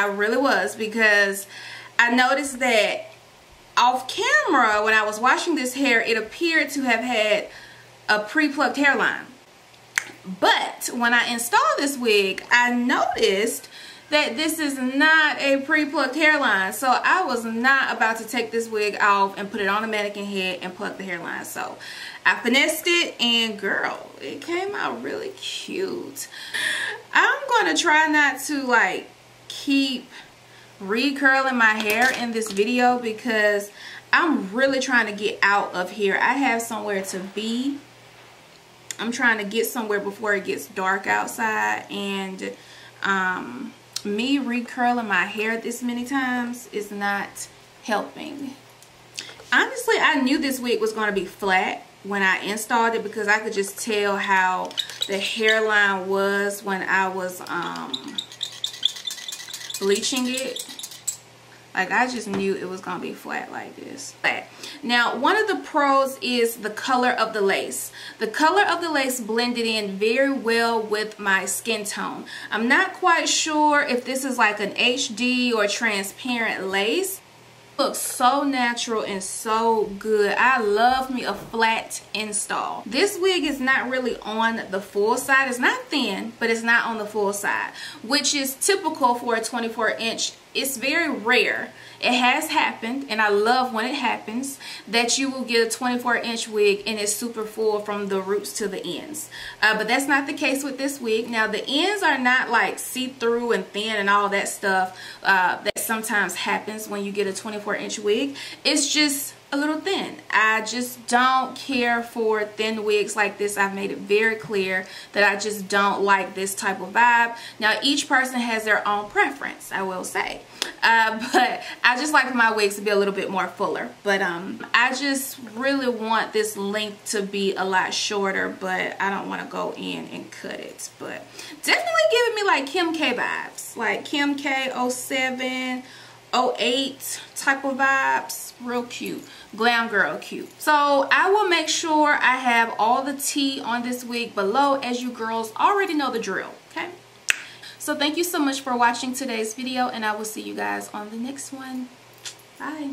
I really was, because I noticed that off camera when I was washing this hair, it appeared to have had a pre-plucked hairline. But when I installed this wig, I noticed that this is not a pre-plucked hairline. So I was not about to take this wig off and put it on a mannequin head and pluck the hairline. So I finessed it, and girl, it came out really cute. I'm gonna try not to like keep recurling my hair in this video, because I'm really trying to get out of here. I have somewhere to be. I'm trying to get somewhere before it gets dark outside, and me recurling my hair this many times is not helping. Honestly, I knew this wig was going to be flat when I installed it, because I could just tell how the hairline was when I was bleaching it. Like, I just knew it was gonna be flat like this. Now, one of the pros is the color of the lace. The color of the lace blended in very well with my skin tone. I'm not quite sure if this is like an HD or transparent lace. It looks so natural and so good. I love me a flat install. This wig is not really on the full side. It's not thin, but it's not on the full side, which is typical for a 24-inch. It's very rare. It has happened, and I love when it happens, that you will get a 24-inch wig and it's super full from the roots to the ends. But that's not the case with this wig. Now, the ends are not like see-through and thin and all that stuff that sometimes happens when you get a 24-inch wig. It's just a little thin. I just don't care for thin wigs like this. I've made it very clear that I just don't like this type of vibe. Now, each person has their own preference, I will say. But I just like my wigs to be a little bit more fuller. But I just really want this length to be a lot shorter, but I don't want to go in and cut it. But definitely giving me like Kim K vibes, like Kim K 07, 08 type of vibes. Real cute. Glam girl cute. So I will make sure I have all the tea on this wig below, as you girls already know the drill. Okay, so thank you so much for watching today's video, and I will see you guys on the next one. Bye.